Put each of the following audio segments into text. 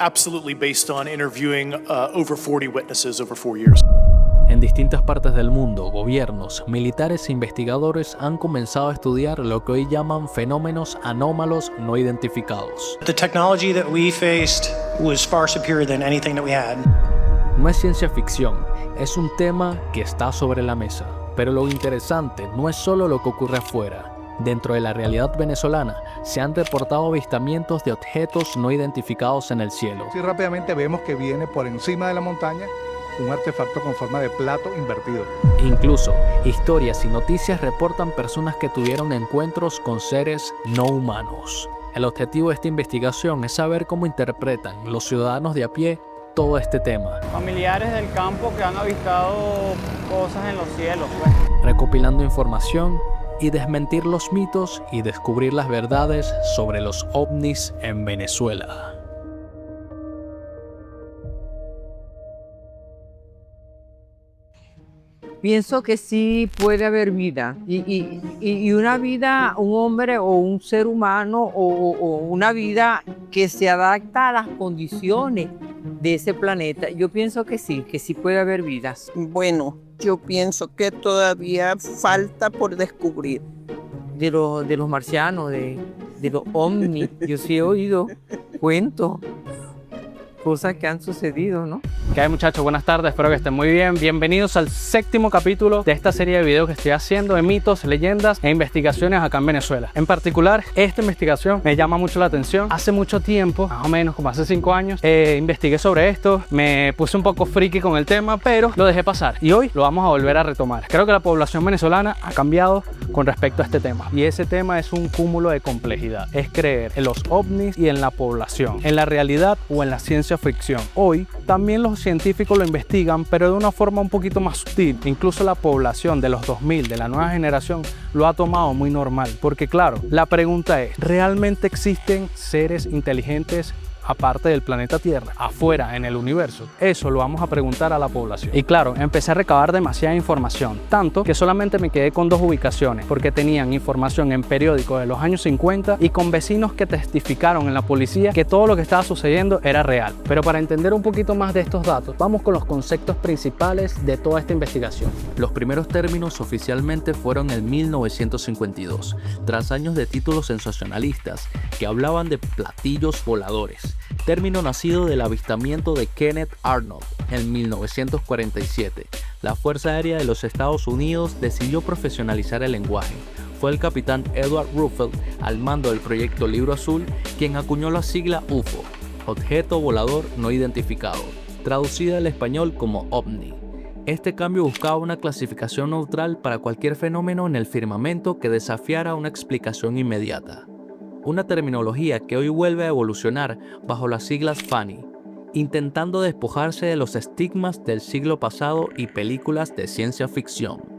Absolutely based on interviewing over 40 witnesses over 4 years. En distintas partes del mundo, gobiernos, militares e investigadores han comenzado a estudiar lo que hoy llaman fenómenos anómalos no identificados. The technology that we faced was far superior than anything that we had. No es ciencia ficción, es un tema que está sobre la mesa. Pero lo interesante no es solo lo que ocurre afuera. Dentro de la realidad venezolana se han reportado avistamientos de objetos no identificados en el cielo. Sí, rápidamente vemos que viene por encima de la montaña un artefacto con forma de plato invertido. Incluso, historias y noticias reportan personas que tuvieron encuentros con seres no humanos. El objetivo de esta investigación es saber cómo interpretan los ciudadanos de a pie todo este tema. Familiares del campo que han avistado cosas en los cielos, pues. Recopilando información y desmentir los mitos y descubrir las verdades sobre los ovnis en Venezuela. Pienso que sí puede haber vida y una vida, un hombre o un ser humano o una vida que se adapta a las condiciones de ese planeta. Yo pienso que sí puede haber vida. Bueno, yo pienso que todavía falta por descubrir. De los marcianos, de los ovnis, yo sí he oído cuentos, cosas que han sucedido, ¿no? ¿Qué hay, muchachos? Buenas tardes, espero que estén muy bien. Bienvenidos al 7º capítulo de esta serie de videos que estoy haciendo de mitos, leyendas e investigaciones acá en Venezuela. En particular, esta investigación me llama mucho la atención. Hace mucho tiempo, más o menos como hace 5 años, investigué sobre esto, me puse un poco friki con el tema, pero lo dejé pasar y hoy lo vamos a volver a retomar. Creo que la población venezolana ha cambiado con respecto a este tema y ese tema es un cúmulo de complejidad. Es creer en los ovnis y en la población, en la realidad o en la ciencia ficción. Hoy también los científicos lo investigan, pero de una forma un poquito más sutil. Incluso la población de los 2000, de la nueva generación, lo ha tomado muy normal. Porque claro, la pregunta es, ¿realmente existen seres inteligentes aparte del planeta Tierra, afuera en el universo? Eso lo vamos a preguntar a la población. Y claro, empecé a recabar demasiada información, tanto que solamente me quedé con 2 ubicaciones, porque tenían información en periódicos de los años 50 y con vecinos que testificaron en la policía que todo lo que estaba sucediendo era real. Pero para entender un poquito más de estos datos, vamos con los conceptos principales de toda esta investigación. Los primeros términos oficialmente fueron en 1952, tras años de títulos sensacionalistas que hablaban de platillos voladores, término nacido del avistamiento de Kenneth Arnold en 1947. La Fuerza Aérea de los Estados Unidos decidió profesionalizar el lenguaje. Fue el capitán Edward Ruffel, al mando del proyecto Libro Azul, quien acuñó la sigla UFO, Objeto Volador No Identificado, traducida al español como OVNI. Este cambio buscaba una clasificación neutral para cualquier fenómeno en el firmamento que desafiara una explicación inmediata. Una terminología que hoy vuelve a evolucionar bajo las siglas FANI, intentando despojarse de los estigmas del siglo pasado y películas de ciencia ficción.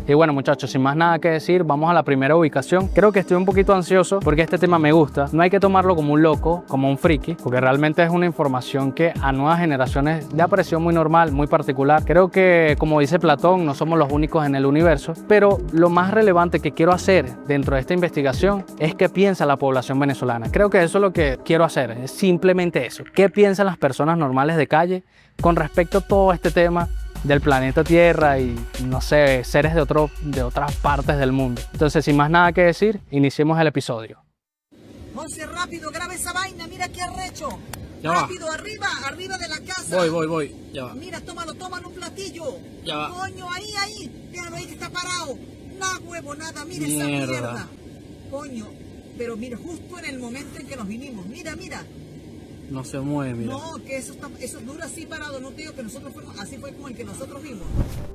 Y bueno, muchachos, sin más nada que decir, vamos a la primera ubicación. Creo que estoy un poquito ansioso porque este tema me gusta. No hay que tomarlo como un loco, como un friki, porque realmente es una información que a nuevas generaciones le ha parecido muy normal, muy particular. Creo que, como dice Platón, no somos los únicos en el universo, pero lo más relevante que quiero hacer dentro de esta investigación es qué piensa la población venezolana. Creo que eso es lo que quiero hacer, es simplemente eso. ¿Qué piensan las personas normales de calle con respecto a todo este tema del planeta Tierra y, no sé, seres de otras partes del mundo? Entonces, sin más nada que decir, iniciemos el episodio. Monse, rápido, graba esa vaina, mira qué arrecho. Ya rápido, va. arriba de la casa. Voy, ya va. Mira, tómalo un platillo. Ya va. Coño, ahí, déjalo ahí que está parado. Nada, huevo, nada, mira esa Mierda. mierda. Coño, pero mira, justo en el momento en que nos vinimos, mira. No se mueve, mira. No, que eso dura así parado, no te digo que nosotros fuimos, así fue como el que nosotros vimos.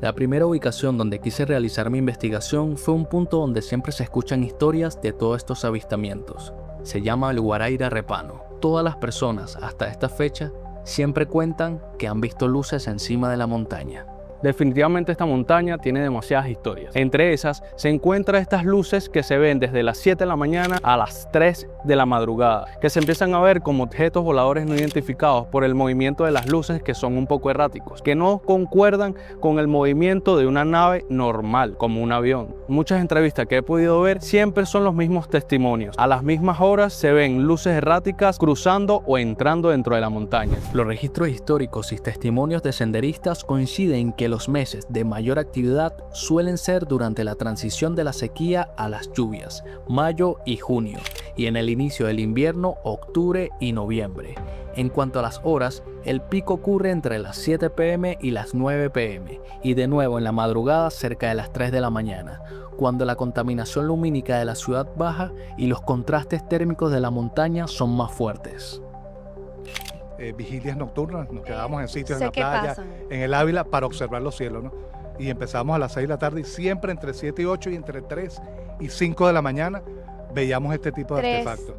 La primera ubicación donde quise realizar mi investigación fue un punto donde siempre se escuchan historias de todos estos avistamientos. Se llama el Guaraíra Repano. Todas las personas hasta esta fecha siempre cuentan que han visto luces encima de la montaña. Definitivamente esta montaña tiene demasiadas historias. Entre esas se encuentran estas luces que se ven desde las 7 de la mañana a las 3 de la madrugada, que se empiezan a ver como objetos voladores no identificados por el movimiento de las luces, que son un poco erráticos, que no concuerdan con el movimiento de una nave normal, como un avión. Muchas entrevistas que he podido ver siempre son los mismos testimonios. A las mismas horas se ven luces erráticas cruzando o entrando dentro de la montaña. Los registros históricos y testimonios de senderistas coinciden que los meses de mayor actividad suelen ser durante la transición de la sequía a las lluvias, mayo y junio, y en el inicio del invierno, octubre y noviembre. En cuanto a las horas, el pico ocurre entre las 7 p.m. y las 9 p.m. y de nuevo en la madrugada cerca de las 3 de la mañana, cuando la contaminación lumínica de la ciudad baja y los contrastes térmicos de la montaña son más fuertes. Vigilias nocturnas, nos quedábamos en sitios en la playa, en el Ávila, para observar los cielos, ¿no? Y empezamos a las 6 de la tarde y siempre entre 7 y 8 y entre 3 y 5 de la mañana veíamos este tipo de artefactos.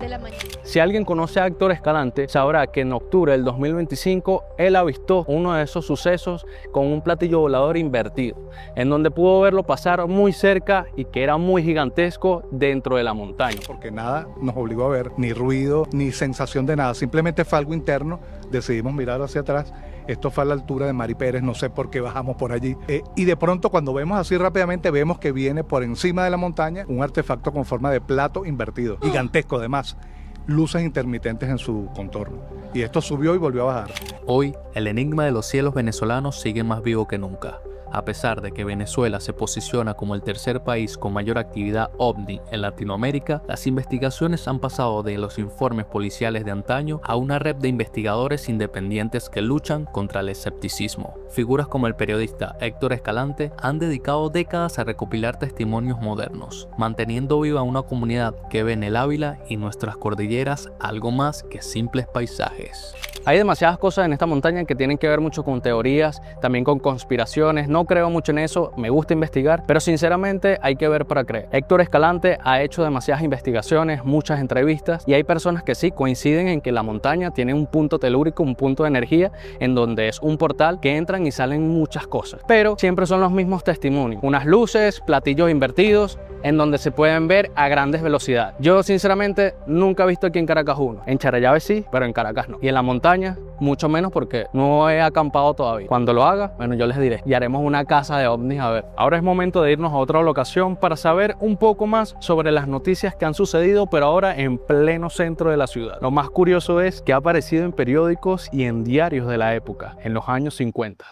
Si alguien conoce a Héctor Escalante, sabrá que en octubre del 2025 él avistó uno de esos sucesos con un platillo volador invertido, en donde pudo verlo pasar muy cerca y que era muy gigantesco dentro de la montaña. Porque nada nos obligó a ver, ni ruido, ni sensación de nada, simplemente fue algo interno, decidimos mirar hacia atrás. Esto fue a la altura de Mari Pérez, no sé por qué bajamos por allí. Y de pronto cuando vemos así rápidamente, vemos que viene por encima de la montaña un artefacto con forma de plato invertido, gigantesco además, luces intermitentes en su contorno. Y esto subió y volvió a bajar. Hoy, el enigma de los cielos venezolanos sigue más vivo que nunca. A pesar de que Venezuela se posiciona como el tercer país con mayor actividad ovni en Latinoamérica, las investigaciones han pasado de los informes policiales de antaño a una red de investigadores independientes que luchan contra el escepticismo. Figuras como el periodista Héctor Escalante han dedicado décadas a recopilar testimonios modernos, manteniendo viva una comunidad que ve en el Ávila y nuestras cordilleras algo más que simples paisajes. Hay demasiadas cosas en esta montaña que tienen que ver mucho con teorías, también con conspiraciones. No creo mucho en eso, me gusta investigar, pero sinceramente hay que ver para creer. Héctor Escalante ha hecho demasiadas investigaciones, muchas entrevistas, y hay personas que sí coinciden en que la montaña tiene un punto telúrico, un punto de energía, en donde es un portal que entran y salen muchas cosas. Pero siempre son los mismos testimonios. Unas luces, platillos invertidos, en donde se pueden ver a grandes velocidades. Yo sinceramente nunca he visto aquí en Caracas uno. En Charallave sí, pero en Caracas no. Y en la montaña mucho menos, porque no he acampado todavía. Cuando lo haga, bueno, yo les diré. Y haremos una casa de ovnis a ver. Ahora es momento de irnos a otra locación para saber un poco más sobre las noticias que han sucedido, pero ahora en pleno centro de la ciudad. Lo más curioso es que ha aparecido en periódicos y en diarios de la época, en los años 50.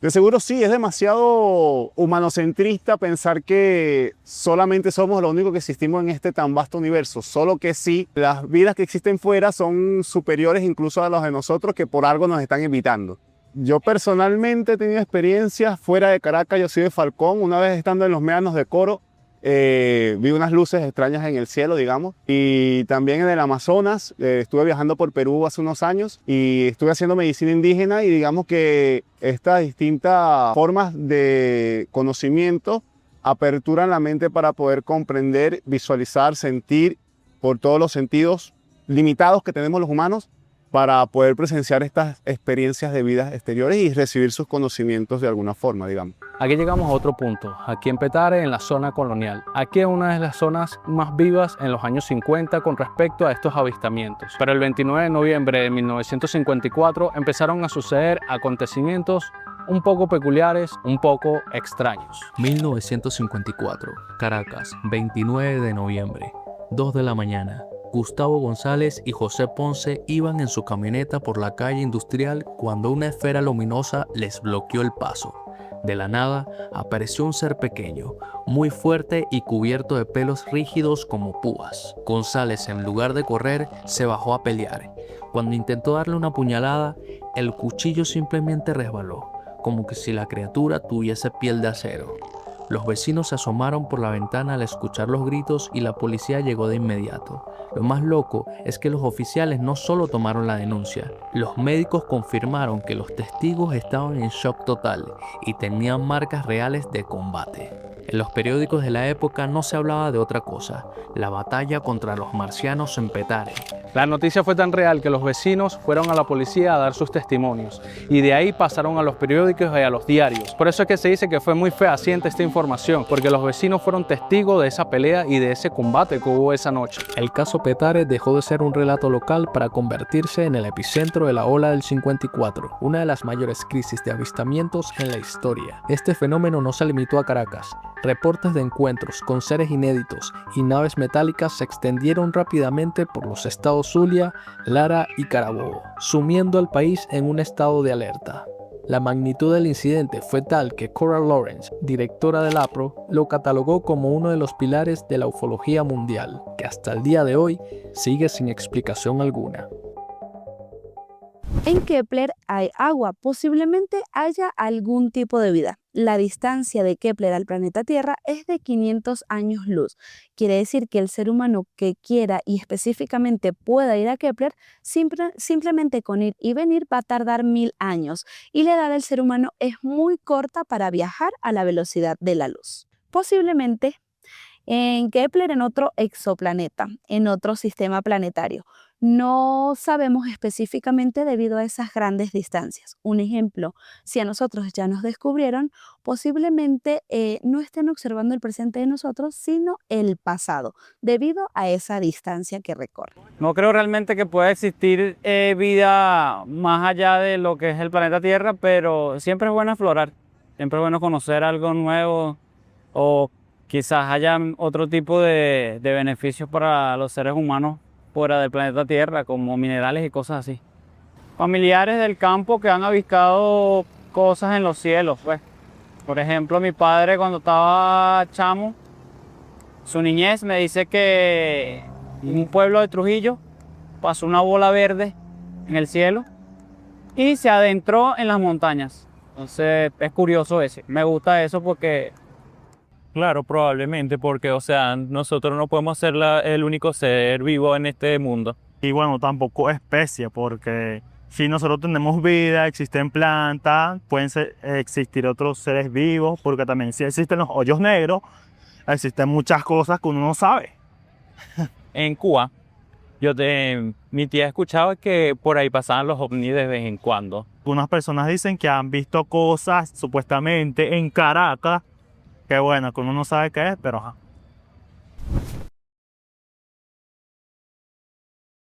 De seguro sí, es demasiado humanocentrista pensar que solamente somos lo único que existimos en este tan vasto universo. Solo que sí, las vidas que existen fuera son superiores incluso a las de nosotros, que por algo nos están invitando. Yo personalmente he tenido experiencias fuera de Caracas. Yo soy de Falcón. Una vez estando en los médanos de Coro, vi unas luces extrañas en el cielo, digamos, y también en el Amazonas. Estuve viajando por Perú hace unos años y estuve haciendo medicina indígena, y digamos que estas distintas formas de conocimiento aperturan la mente para poder comprender, visualizar, sentir por todos los sentidos limitados que tenemos los humanos, para poder presenciar estas experiencias de vidas exteriores y recibir sus conocimientos de alguna forma, digamos. Aquí llegamos a otro punto, aquí en Petare, en la zona colonial. Aquí es una de las zonas más vivas en los años 50 con respecto a estos avistamientos. Pero el 29 de noviembre de 1954 empezaron a suceder acontecimientos un poco peculiares, un poco extraños. 1954, Caracas, 29 de noviembre, 2 de la mañana. Gustavo González y José Ponce iban en su camioneta por la calle Industrial cuando una esfera luminosa les bloqueó el paso. De la nada apareció un ser pequeño, muy fuerte y cubierto de pelos rígidos como púas. González, en lugar de correr, se bajó a pelear. Cuando intentó darle una puñalada, el cuchillo simplemente resbaló, como que si la criatura tuviese piel de acero. Los vecinos se asomaron por la ventana al escuchar los gritos y la policía llegó de inmediato. Lo más loco es que los oficiales no solo tomaron la denuncia, los médicos confirmaron que los testigos estaban en shock total y tenían marcas reales de combate. En los periódicos de la época no se hablaba de otra cosa, la batalla contra los marcianos en Petare. La noticia fue tan real que los vecinos fueron a la policía a dar sus testimonios y de ahí pasaron a los periódicos y a los diarios. Por eso es que se dice que fue muy fehaciente esta información, porque los vecinos fueron testigos de esa pelea y de ese combate que hubo esa noche. El caso Petare dejó de ser un relato local para convertirse en el epicentro de la ola del 54, una de las mayores crisis de avistamientos en la historia. Este fenómeno no se limitó a Caracas. Reportes de encuentros con seres inéditos y naves metálicas se extendieron rápidamente por los estados Zulia, Lara y Carabobo, sumiendo al país en un estado de alerta. La magnitud del incidente fue tal que Cora Lawrence, directora del APRO, lo catalogó como uno de los pilares de la ufología mundial, que hasta el día de hoy sigue sin explicación alguna. En Kepler hay agua, posiblemente haya algún tipo de vida. La distancia de Kepler al planeta Tierra es de 500 años luz. Quiere decir que el ser humano que quiera y específicamente pueda ir a Kepler, simplemente con ir y venir va a tardar 1000 años. Y la edad del ser humano es muy corta para viajar a la velocidad de la luz. Posiblemente en Kepler, en otro exoplaneta, en otro sistema planetario. No sabemos específicamente debido a esas grandes distancias. Un ejemplo, si a nosotros ya nos descubrieron, posiblemente no estén observando el presente de nosotros, sino el pasado, debido a esa distancia que recorre. No creo realmente que pueda existir vida más allá de lo que es el planeta Tierra, pero siempre es bueno explorar, siempre es bueno conocer algo nuevo o quizás haya otro tipo de beneficios para los seres humanos fuera del planeta Tierra, como minerales y cosas así. Familiares del campo que han avistado cosas en los cielos, pues. Por ejemplo, mi padre cuando estaba chamo, su niñez me dice que en un pueblo de Trujillo pasó una bola verde en el cielo y se adentró en las montañas. Entonces es curioso ese. Me gusta eso porque... Claro, probablemente, porque, o sea, nosotros no podemos ser el único ser vivo en este mundo. Y bueno, tampoco especie, porque si nosotros tenemos vida, existen plantas, pueden existir otros seres vivos, porque también si existen los hoyos negros, existen muchas cosas que uno no sabe. En Cuba, mi tía ha escuchado que por ahí pasaban los ovnis de vez en cuando. Algunas personas dicen que han visto cosas, supuestamente, en Caracas, que bueno, que uno no sabe qué es, pero ajá.